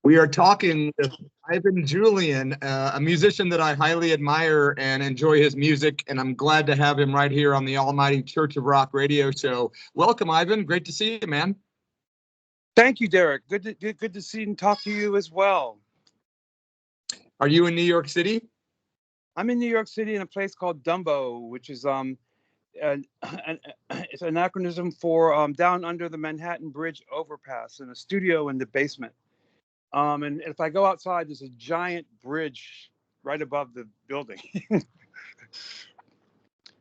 We are talking with Ivan Julian, a musician that I highly admire and enjoy his music, and I'm glad to have him right here on the Almighty Church of Rock radio show. Welcome, Ivan. Great to see you, man. Thank you, Derek. Good to see and talk to you as well. Are you in New York City? I'm in New York City in a place called Dumbo, which is it's an acronym for down under the Manhattan Bridge overpass, in a studio in the basement. And if I go outside, there's a giant bridge right above the building.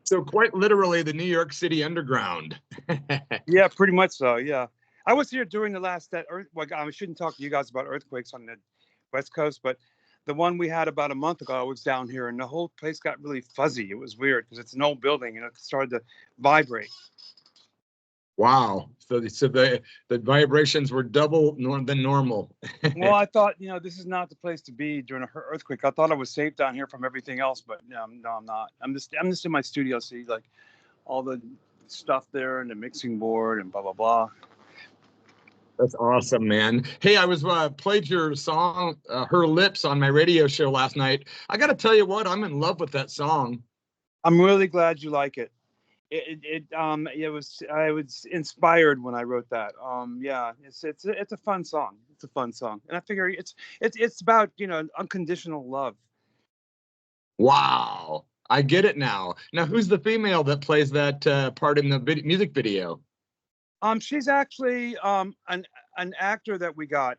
So quite literally the New York City underground. Yeah, pretty much so. Yeah, I was here during the last that earth. Well, I shouldn't talk to you guys about earthquakes on the West Coast, but the one we had about a month ago was down here, and the whole place got really fuzzy. It was weird because it's an old building, and it started to vibrate. Wow. So the vibrations were double than normal. Well, I thought, this is not the place to be during an earthquake. I thought I was safe down here from everything else, but no, I'm not. I'm just in my studio, see, like all the stuff there and the mixing board and blah blah blah. That's awesome, man. Hey, I was played your song, "Her Lips," on my radio show last night. I got to tell you what, I'm in love with that song. I'm really glad you like it. I was inspired when I wrote that. Yeah, it's a fun song. It's a fun song, and I figure it's about unconditional love. Wow, I get it now. Now, who's the female that plays that part in the music video? She's actually an actor that we got.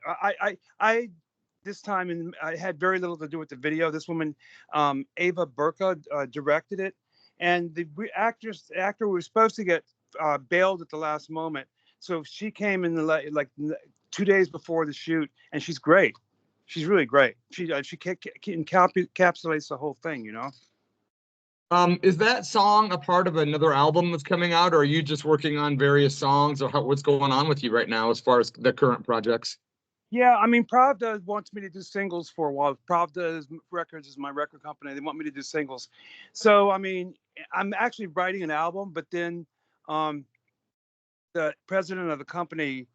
I this time, and I had very little to do with the video. This woman, Ava Burka, directed it, and the actor was supposed to get bailed at the last moment, so she came in like 2 days before the shoot, and she's great. She's really great. She encapsulates the whole thing. Is that song a part of another album that's coming out, or are you just working on various songs, or what's going on with you right now as far as the current projects? Yeah, I mean, Pravda wants me to do singles for a while. Records is my record company. They want me to do singles. So, I mean, I'm actually writing an album, but then um, the president of the company,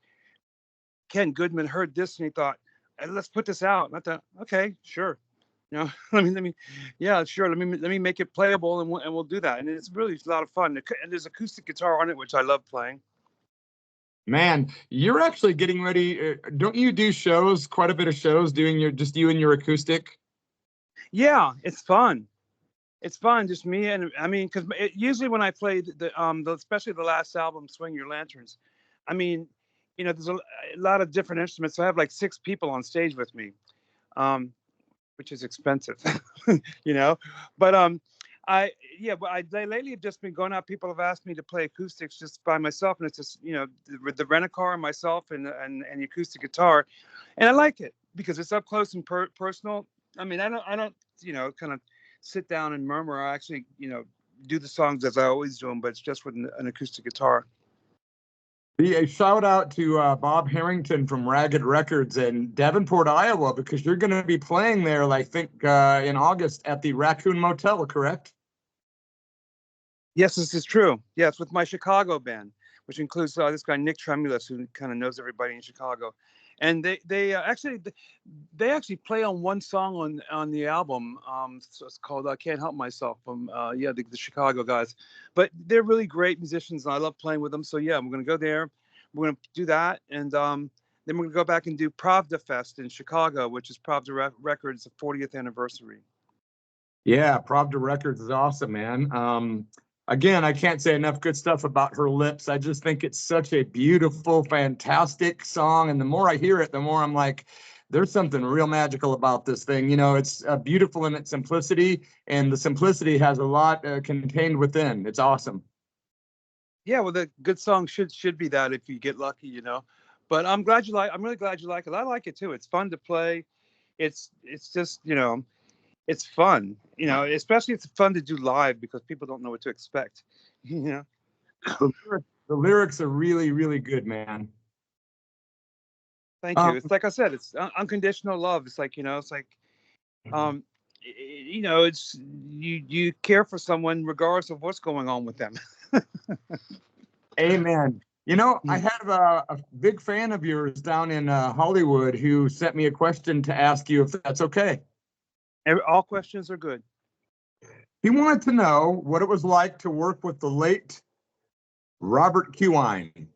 Ken Goodman, heard this and he thought, "Hey, let's put this out." And I thought, okay, sure. Yeah, sure. Let me make it playable, and we'll do that. And it's really a lot of fun. And there's acoustic guitar on it, which I love playing. Man, you're actually getting ready. Don't you do shows? Quite a bit of shows, doing just you and your acoustic. Yeah, it's fun. It's fun, just me and I mean, because usually when I play especially the last album, "Swing Your Lanterns," I mean, there's a lot of different instruments. So I have like 6 people on stage with me, um, which is expensive, you know. But I yeah, but I lately have just been going out. People have asked me to play acoustics just by myself, and it's just the rent-a-car and myself and the acoustic guitar, and I like it because it's up close and personal. I mean, I don't kind of sit down and murmur. I actually do the songs as I always do them, but it's just with an acoustic guitar. Be a shout out to Bob Herrington from Ragged Records in Davenport, Iowa, because you're going to be playing there, I think, in August at the Raccoon Motel, correct? Yes, this is true. Yes, with my Chicago band, which includes this guy Nick Tremulous, who kind of knows everybody in Chicago, and they actually play on one song on the album. So it's called "I Can't Help Myself" from the Chicago guys, but they're really great musicians, and I love playing with them. So yeah, I'm gonna go there. We're gonna do that, and then we're gonna go back and do Pravda Fest in Chicago, which is Pravda Records' 40th anniversary. Yeah, Pravda Records is awesome, man. Again, I can't say enough good stuff about Her Lips. I just think it's such a beautiful, fantastic song. And the more I hear it, the more I'm like, there's something real magical about this thing. It's beautiful in its simplicity, and the simplicity has a lot contained within. It's awesome. Yeah, well, the good song should be that if you get lucky. But I'm glad you like. I'm really glad you like it. I like it too. It's fun to play. It's just it's fun. Especially it's fun to do live because people don't know what to expect. You know. The lyrics are really, really good, man. Thank you. It's like I said. It's unconditional love. It's like it's like um, it's you care for someone regardless of what's going on with them. Amen. You know, I have a big fan of yours down in Hollywood who sent me a question to ask you if that's okay. All questions are good. He wanted to know what it was like to work with the late Robert Quine.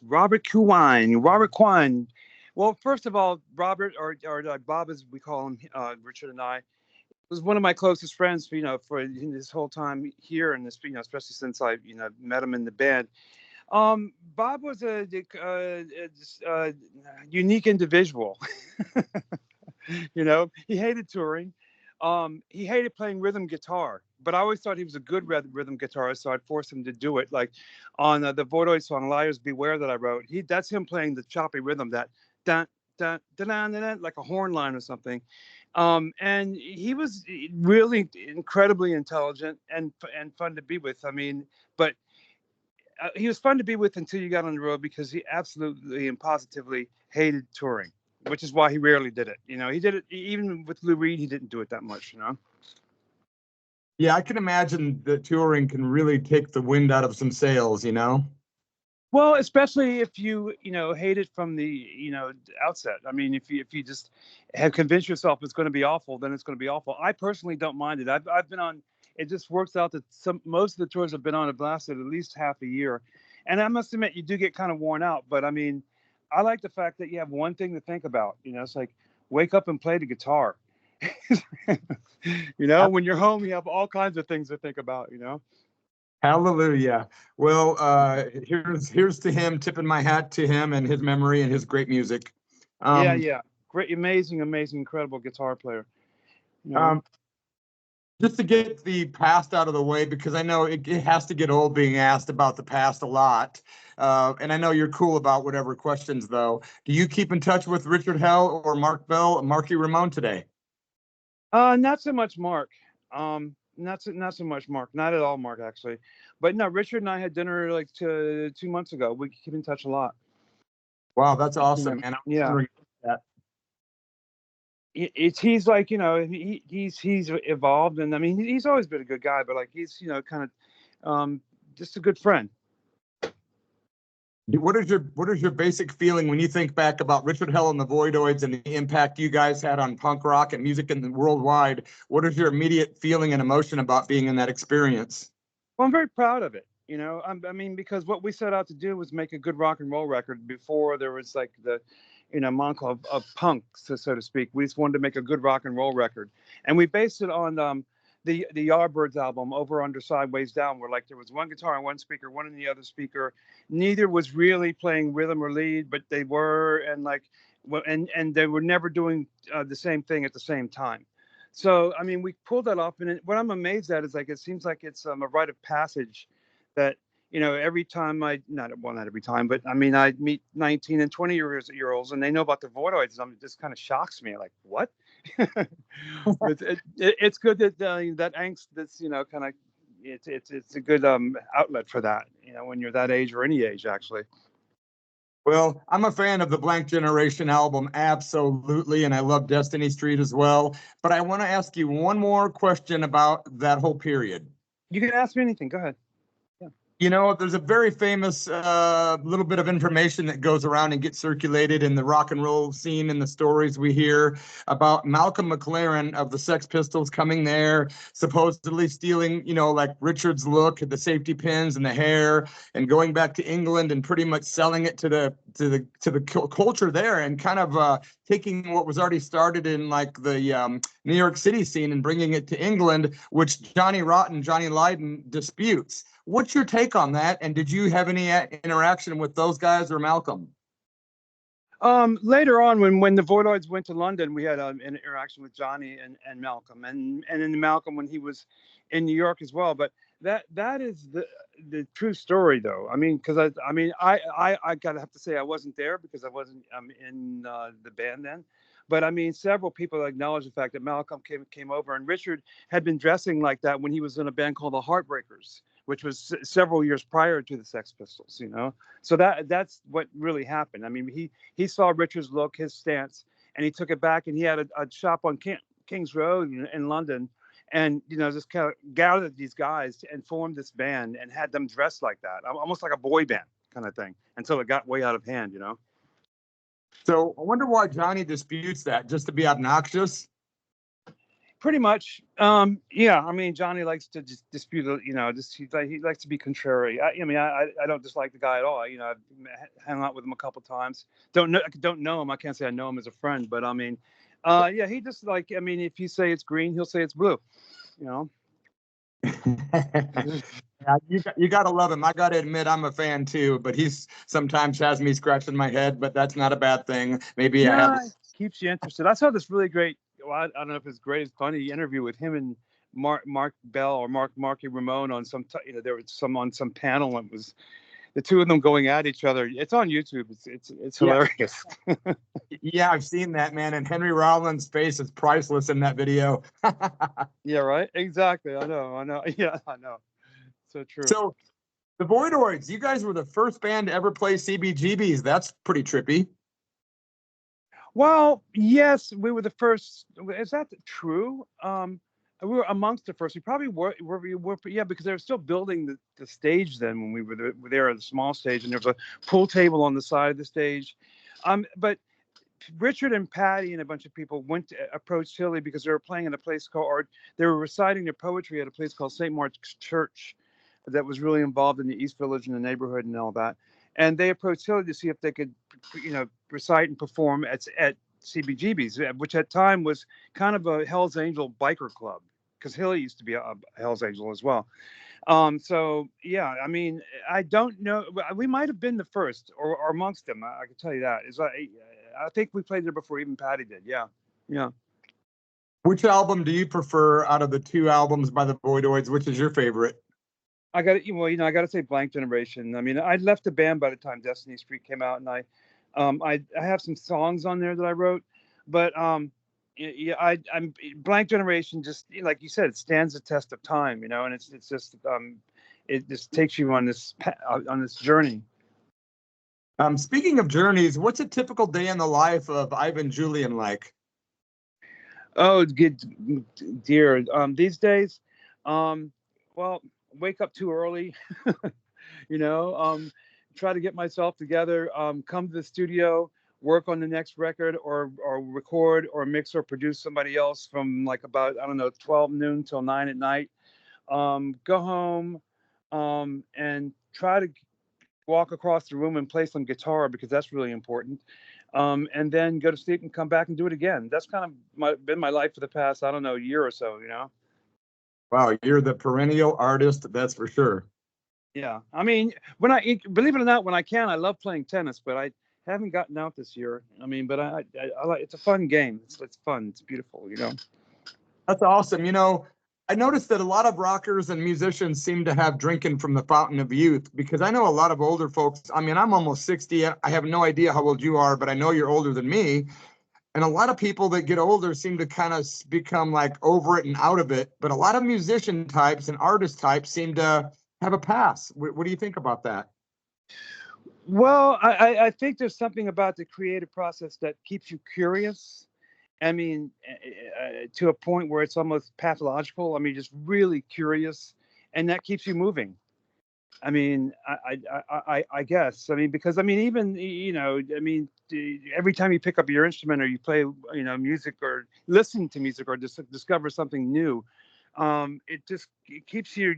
Robert Quine. Robert Quine. Well, first of all, Robert, or Bob, as we call him, Richard and I, was one of my closest friends, for this whole time here, and this, especially since I, met him in the band. Bob was a unique individual. He hated touring. He hated playing rhythm guitar, but I always thought he was a good rhythm guitarist, so I'd force him to do it. Like on the Voidoids song "Liars Beware" that I wrote, that's him playing the choppy rhythm, that dun dun dun dun dun, dun, like a horn line or something. And he was really incredibly intelligent and fun to be with. I mean, but he was fun to be with until you got on the road, because he absolutely and positively hated touring, which is why he rarely did it. He did it even with Lou Reed. He didn't do it that much. Yeah, I can imagine that touring can really take the wind out of some sails. Well, especially if you hate it from the outset. I mean, if you just have convinced yourself it's going to be awful, then it's going to be awful. I personally don't mind it. I've been on. It just works out that most of the tours I've been on have lasted at least half a year, and I must admit you do get kind of worn out. But I mean, I like the fact that you have one thing to think about. It's like wake up and play the guitar. When you're home, you have all kinds of things to think about. Hallelujah. Well, here's to him, tipping my hat to him and his memory and his great music. Yeah. Great, amazing, incredible guitar player. Just to get the past out of the way, because I know it has to get old being asked about the past a lot. And I know you're cool about whatever questions, though. Do you keep in touch with Richard Hell or Mark Bell, Marky Ramone today? Not so much Mark. Not so much Mark. Not at all Mark, actually. But no, Richard and I had dinner like 2 months ago. We keep in touch a lot. Wow, that's awesome, man. Yeah. That. He's like, he's evolved, and I mean he's always been a good guy, but like he's kind of just a good friend. What is your basic feeling when you think back about Richard Hell and the Voidoids and the impact you guys had on punk rock and music in the worldwide? What is your immediate feeling and emotion about being in that experience? Well, I'm very proud of it. I mean, because what we set out to do was make a good rock and roll record before there was like the monk of punk, so to speak. We just wanted to make a good rock and roll record, and we based it on the Yardbirds album, Over, Under, Sideways, Down, where like there was one guitar and one speaker, one in the other speaker. Neither was really playing rhythm or lead, but they were, and they were never doing the same thing at the same time. So I mean, we pulled that off, and what I'm amazed at is like it seems like it's a rite of passage that every time not every time, but I mean, I meet 19 and 20-year-olds and they know about the Voidoids, and it just kind of shocks me. Like, what? It's good that that angst, that's kind of it's a good outlet for that, when you're that age, or any age actually. Well, I'm a fan of the Blank Generation album, absolutely, and I love Destiny Street as well. But I want to ask you one more question about that whole period. You can ask me anything. Go ahead. There's a very famous little bit of information that goes around and gets circulated in the rock and roll scene, and the stories we hear about Malcolm McLaren of the Sex Pistols coming there, supposedly stealing, like Richard's look, the safety pins and the hair, and going back to England and pretty much selling it to the culture there, and kind of taking what was already started in like the New York City scene and bringing it to England, which Johnny Rotten, Johnny Lydon disputes. What's your take on that? And did you have any interaction with those guys or Malcolm? Later on, when the Voidoids went to London, we had an interaction with Johnny and Malcolm, and then Malcolm when he was in New York as well. But that is the true story, though. I mean, because I gotta have to say I wasn't there because I wasn't in the band then. But I mean, several people acknowledge the fact that Malcolm came over, and Richard had been dressing like that when he was in a band called the Heartbreakers, which was several years prior to the Sex Pistols, So that's what really happened. I mean, he saw Richard's look, his stance, and he took it back, and he had a shop on King's Road in London, and just kind of gathered these guys and formed this band and had them dressed like that, almost like a boy band kind of thing, until it got way out of hand. So I wonder why Johnny disputes that, just to be obnoxious. Pretty much. Yeah, I mean, Johnny likes to just dispute, he likes to be contrary. I don't dislike the guy at all. I've hung out with him a couple times. Don't know him. I can't say I know him as a friend, but I mean, yeah, he just if you say it's green, he'll say it's blue. Yeah, you got to love him. I got to admit, I'm a fan too, but he's sometimes has me scratching my head, but that's not a bad thing. Maybe I have. Keeps you interested. I saw this really great, well, I don't know if it's great, it's funny interview with him and Mark Bell or Marky Ramone on some, there was on some panel, and it was the two of them going at each other. It's on YouTube. It's hilarious. Yeah, I've seen that, man. And Henry Rollins' face is priceless in that video. Yeah, right. Exactly. I know. Yeah, I know. So true. So the Voidoids, you guys were the first band to ever play CBGBs. That's pretty trippy. Well, yes, we were the first. Is that true? We were amongst the first. We probably were yeah, because they were still building the stage then when we were there at the small stage, and there was a pool table on the side of the stage. But Richard and Patty and a bunch of people approached Hilly because they were playing in a place called, or they were reciting their poetry at a place called St. Mark's Church that was really involved in the East Village and the neighborhood and all that. And they approached Hilly to see if they could, recite and perform at CBGB's, which at time was kind of a Hell's Angel biker club, because Hilly used to be a Hell's Angel as well. So yeah, I mean, I don't know. We might have been the first, or amongst them. I can tell you that. I think we played there before even Patty did. Yeah. Which album do you prefer out of the two albums by the Voidoids? Which is your favorite? I got to say Blank Generation. I mean, I left the band by the time Destiny Street came out, and I have some songs on there that I wrote, but I'm Blank Generation. Just like you said, it stands the test of time, and it's just it just takes you on this journey. Speaking of journeys, what's a typical day in the life of IVAN JULIAN like? Oh, good dear. These days, well, wake up too early, try to get myself together, come to the studio, work on the next record, or record or mix or produce somebody else from like about, 12 noon till 9 at night. Go home, and try to walk across the room and play some guitar, because that's really important. And then go to sleep and come back and do it again. That's kind of been my life for the past, year or so, Wow, you're the perennial artist, that's for sure. Yeah, I mean, believe it or not, when I can, I love playing tennis, but I haven't gotten out this year. I mean, but I like, it's a fun game. It's fun. It's beautiful, That's awesome. I noticed that a lot of rockers and musicians seem to have drinking from the fountain of youth, because I know a lot of older folks. I mean, I'm almost 60. I have no idea how old you are, but I know you're older than me. And a lot of people that get older seem to kind of become like over it and out of it. But a lot of musician types and artist types seem to have a pass. What do you think about that? Well, I think there's something about the creative process that keeps you curious. I mean, to a point where it's almost pathological. I mean, just really curious, and that keeps you moving. I mean, I guess. I mean, because even every time you pick up your instrument or you play music or listen to music or just discover something new, it keeps your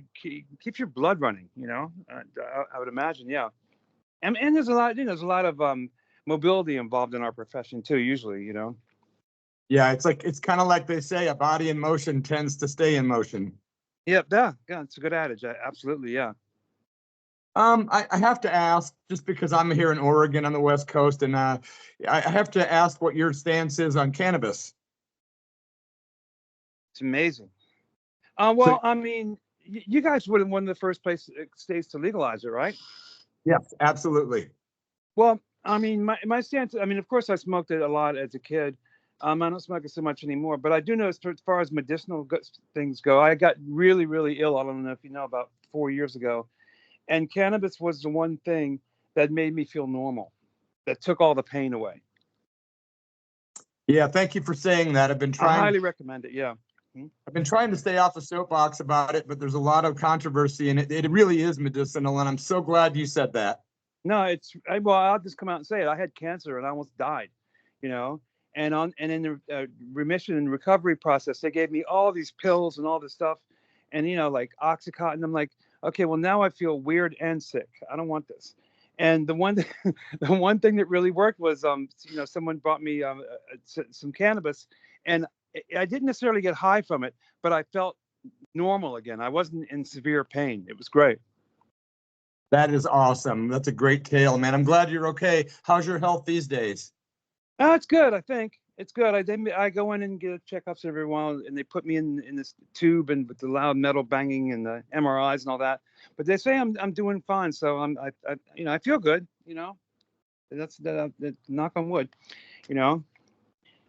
blood running. I would imagine, yeah. And there's a lot of mobility involved in our profession too. Usually, Yeah, it's kind of like they say, a body in motion tends to stay in motion. Yeah, it's a good adage. Absolutely, yeah. I have to ask, just because I'm here in Oregon on the West Coast, and I have to ask what your stance is on cannabis. It's amazing. Well, I mean, you guys were one of the first states to legalize it, right? Yes, absolutely. Well, I mean, my stance. I mean, of course, I smoked it a lot as a kid. I don't smoke it so much anymore, but I do know as far as medicinal things go, I got really, really ill. I don't know if you know, about 4 years ago. And cannabis was the one thing that made me feel normal, that took all the pain away. Yeah, thank you for saying that. I've been trying. I highly recommend it. Yeah. I've been trying to stay off the soapbox about it, but there's a lot of controversy, and it really is medicinal. And I'm so glad you said that. No, well, I'll just come out and say it. I had cancer and I almost died, you know, and in the remission and recovery process, they gave me all these pills and all this stuff, and like Oxycontin. I'm like, okay, well now I feel weird and sick. I don't want this. And the one the one thing that really worked was someone brought me some cannabis, and I didn't necessarily get high from it, but I felt normal again. I wasn't in severe pain. It was great. That is awesome. That's a great tale, man. I'm glad you're okay. How's your health these days? Oh, it's good. I think it's good. I go in and get checkups every while, and they put me in this tube and with the loud metal banging and the MRIs and all that. But they say I'm doing fine, so I feel good. That's knock on wood.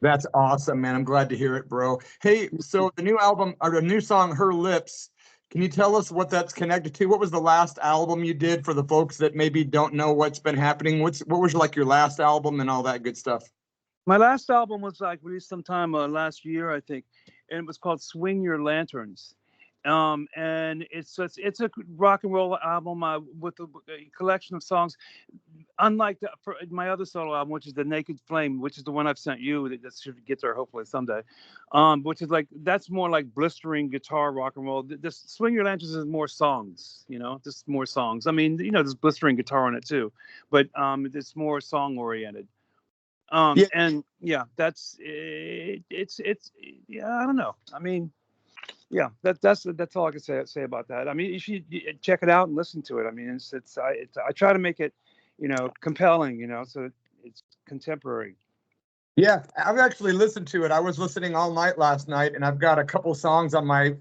That's awesome, man. I'm glad to hear it, bro. Hey, so the new album or the new song, Her Lips, can you tell us what that's connected to? What was the last album you did for the folks that maybe don't know what's been happening? What was like your last album and all that good stuff? My last album was released sometime last year, I think, and it was called Swing Your Lanterns. And it's a rock and roll album with a collection of songs. Unlike for my other solo album, which is The Naked Flame, which is the one I've sent you, that should get there hopefully someday, which is that's more like blistering guitar rock and roll. This Swing Your Lanterns is more songs, just more songs. I mean, there's blistering guitar on it too, but it's more song oriented. Yeah. And yeah, that's it. It's yeah, I don't know. I mean, yeah, that's all I can say about that. I mean, you should check it out and listen to it. I mean, I try to make it, compelling, so it's contemporary. Yeah, I've actually listened to it. I was listening all night last night, and I've got a couple songs on my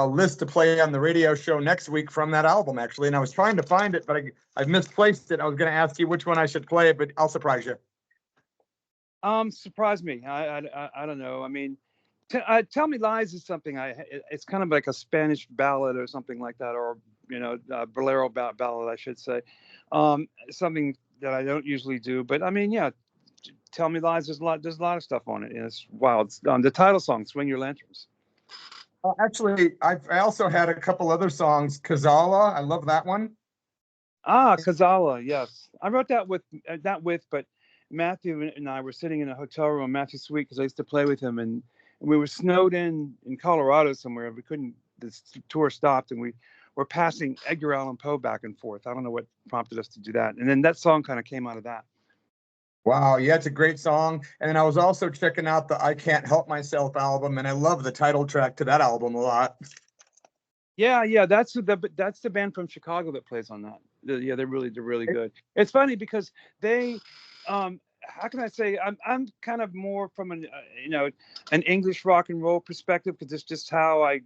list to play on the radio show next week from that album, actually. And I was trying to find it, but I've misplaced it. I was going to ask you which one I should play, but I'll surprise you. Surprise me. I don't know. I mean, Tell Me Lies is something it's kind of like a Spanish ballad or something like that, or bolero ballad, I should say. Something that I don't usually do, but I mean, yeah, Tell Me Lies. There's a lot of stuff on it, and it's wild. It's, the title song, Swing Your Lanterns. Actually, I also had a couple other songs. Kazala, I love that one. Kazala, yes, I wrote that but Matthew and I were sitting in a hotel room, Matthew's suite, because I used to play with him, and we were snowed in Colorado somewhere. We couldn't. This tour stopped, and we were passing Edgar Allan Poe back and forth. I don't know what prompted us to do that, and then that song kind of came out of that. Wow, yeah, it's a great song. And then I was also checking out the I Can't Help Myself album, and I love the title track to that album a lot. Yeah, that's the band from Chicago that plays on that. Yeah, they're really good. It's funny because they, how can I say, I'm kind of more from an English rock and roll perspective, because it's just how I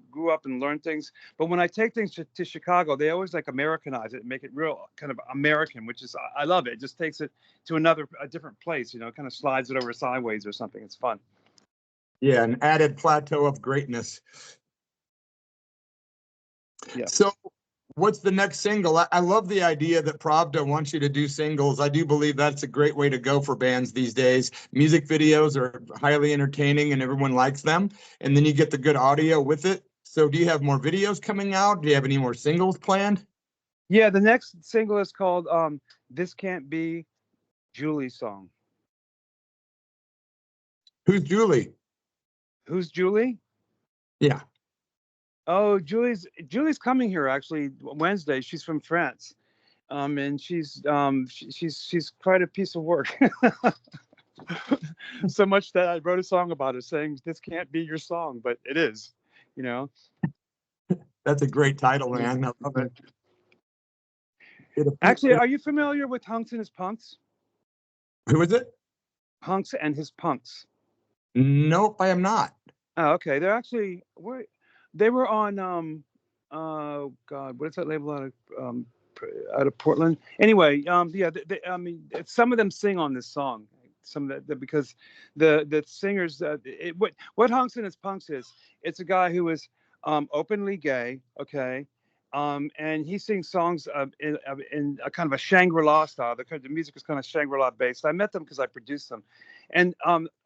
grew up and learned things. But when I take things to Chicago, they always Americanize it and make it real kind of American, which is I love it. It just takes it to a different place, kind of slides it over sideways or something. It's fun. Yeah, an added plateau of greatness. Yeah. So what's the next single? I love the idea that Pravda wants you to do singles. I do believe that's a great way to go for bands these days. Music videos are highly entertaining and everyone likes them. And then you get the good audio with it. So do you have more videos coming out? Do you have any more singles planned? Yeah, the next single is called This Can't Be Julie's Song. Who's Julie? Who's Julie? Yeah. Oh, Julie's coming here actually Wednesday. She's from France, and she's quite a piece of work. So much that I wrote a song about her, saying this can't be your song, but it is. That's a great title, man. I love it. Actually, are you familiar with Hunks and His Punks? Who is it? Hunks and His Punks. Nope, I am not. Oh, okay. They were on oh God, what is that label out of Portland? Anyway, yeah, I mean, some of them sing on this song. Some of that because the singers, what Hunks and His Punks is, it's a guy who is openly gay, okay, and he sings songs in a kind of a Shangri-La style. The music is kind of Shangri-La based. I met them because I produced them, and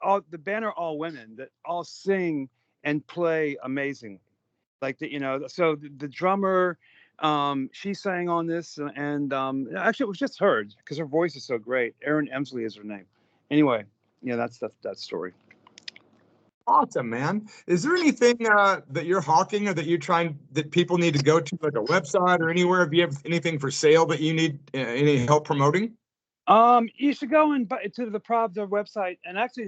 all the band are all women that all sing and play amazing. Like so the drummer, she sang on this, and actually it was just her because her voice is so great. Erin Emsley is her name. Anyway, yeah, that's that story. Awesome, man. Is there anything that you're hawking or that you're trying that people need to go to, like a website or anywhere? If you have anything for sale that you need any help promoting? You should go to the Pravda website, and actually,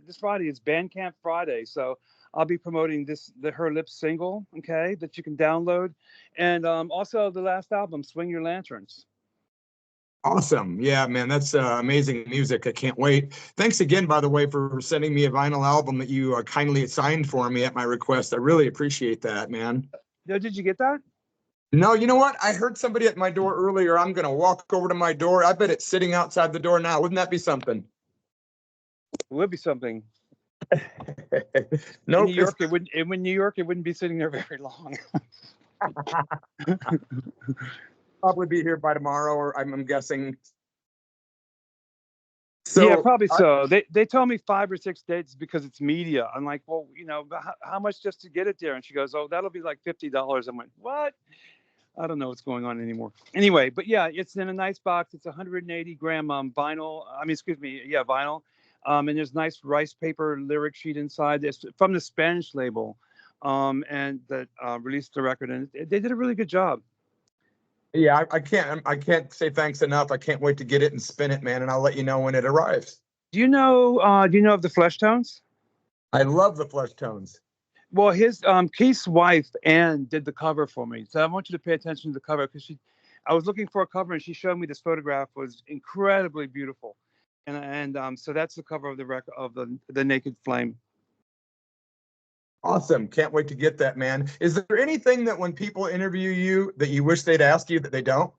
this Friday is Bandcamp Friday, so I'll be promoting Her Lips single, okay, that you can download, and also the last album, Swing Your Lanterns. Awesome. Yeah, man, that's amazing music. I can't wait. Thanks again, by the way, for sending me a vinyl album that you kindly signed for me at my request. I really appreciate that, man. Yeah, did you get that? No, you know what? I heard somebody at my door earlier. I'm going to walk over to my door. I bet it's sitting outside the door now. Wouldn't that be something? It would be something. No, in New York, it wouldn't. In New York, it wouldn't be sitting there very long. Probably be here by tomorrow, or I'm guessing. So yeah, probably so. They told me 5 or 6 dates because it's media. I'm like, well, how much just to get it there? And she goes, oh, that'll be like $50. I went, what? I don't know what's going on anymore. Anyway, but yeah, it's in a nice box. It's 180 gram vinyl. I mean, excuse me, yeah, vinyl. And there's nice rice paper lyric sheet inside. It's from the Spanish label, and that released the record, and they did a really good job. Yeah, I can't say thanks enough. I can't wait to get it and spin it, man, and I'll let you know when it arrives. Do you know of the Flesh Tones? I love the Flesh Tones. Well, his Keith's wife Anne did the cover for me, so I want you to pay attention to the cover because I was looking for a cover and she showed me this photograph. Was incredibly beautiful, and so that's the cover of the record of the Naked Flame. Awesome. Can't wait to get that, man. Is there anything that when people interview you that you wish they'd ask you that they don't?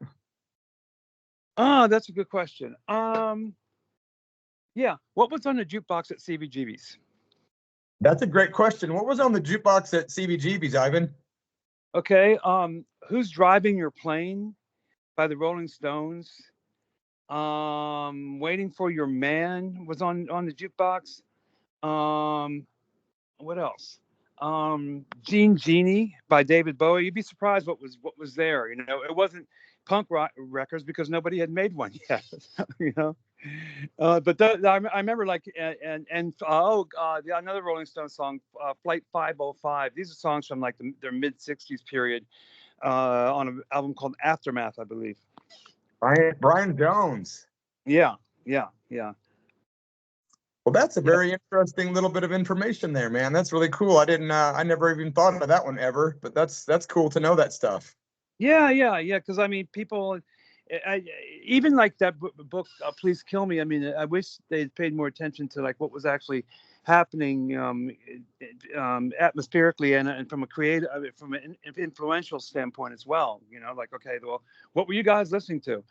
Oh, that's a good question. Yeah. What was on the jukebox at CBGB's? That's a great question. What was on the jukebox at CBGB's, Ivan? Okay. Who's Driving Your Plane by the Rolling Stones. Waiting for Your Man was on the jukebox. What else? Jean Genie by David Bowie. You'd be surprised what was there. It wasn't punk rock records because nobody had made one yet. But I remember another Rolling Stones song, Flight 505. These are songs from like their mid '60s period, on an album called Aftermath, I believe. Brian Jones. Yeah. Well, that's a very interesting little bit of information there, man. That's really cool. I never even thought of that one ever, but that's cool to know that stuff. Yeah. Because I mean, people, even like that book, Please Kill Me. I mean, I wish they'd paid more attention to like what was actually happening atmospherically and from an influential standpoint as well. Like, okay, well, what were you guys listening to?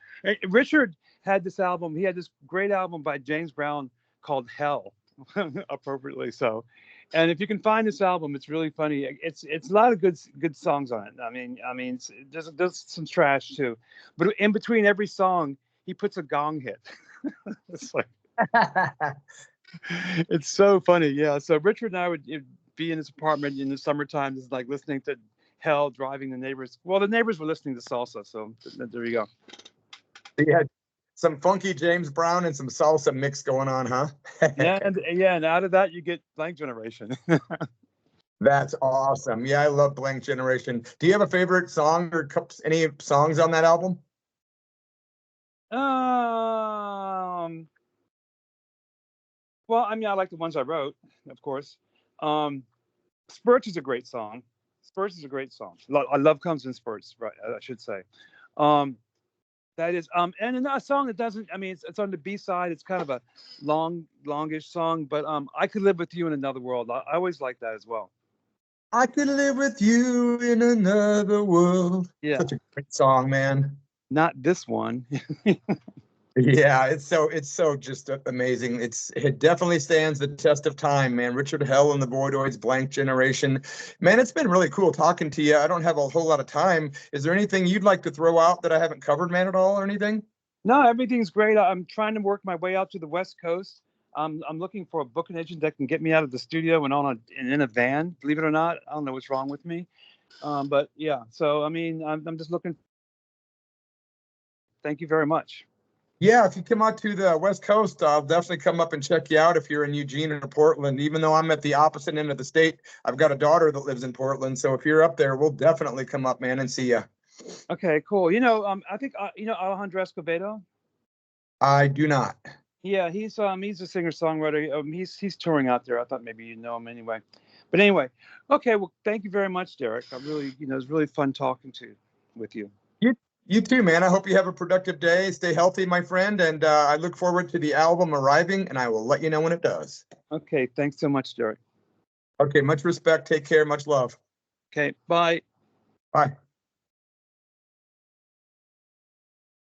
Richard had this album. He had this great album by James Brown called Hell, appropriately so. And if you can find this album, it's really funny. It's a lot of good songs on it. I mean, there's some trash too, but in between every song, he puts a gong hit. It's like, it's so funny. Yeah. So Richard and I would be in his apartment in the summertime, just like listening to Hell, driving the neighbors. Well, the neighbors were listening to salsa, so there you go. Yeah. Some funky James Brown and some salsa mix going on, huh? and out of that you get Blank Generation. That's awesome. Yeah, I love Blank Generation. Do you have a favorite song or any songs on that album? Well, I mean, I like the ones I wrote, of course. Spurts is a great song. Love Comes in Spurts, right? I should say. That is, and a song that doesn't. I mean, it's on the B side. It's kind of a longish song, but I Could Live with You in Another World. I always like that as well. I could live with you in another world. Yeah, such a great song, man. Not this one. Yeah, it's so just amazing. It definitely stands the test of time, man. Richard Hell and the Voidoids, Blank Generation. Man, it's been really cool talking to you. I don't have a whole lot of time. Is there anything you'd like to throw out that I haven't covered, man, at all or anything? No, everything's great. I'm trying to work my way out to the West Coast. I'm looking for a booking agent that can get me out of the studio and in a van. Believe it or not, I don't know what's wrong with me. But yeah, so I mean, I'm just looking. Thank you very much. Yeah, if you come out to the West Coast, I'll definitely come up and check you out if you're in Eugene or Portland. Even though I'm at the opposite end of the state, I've got a daughter that lives in Portland. So if you're up there, we'll definitely come up, man, and see you. Okay, cool. I think Alejandro Escobedo. I do not. Yeah, he's a singer-songwriter. He's touring out there. I thought maybe you know him anyway. But anyway, okay. Well, thank you very much, Derek. I really, it was really fun talking with you. You too, man. I hope you have a productive day. Stay healthy, my friend. And I look forward to the album arriving, and I will let you know when it does. Okay, thanks so much, Derek. Okay, much respect. Take care. Much love. Okay, bye. Bye.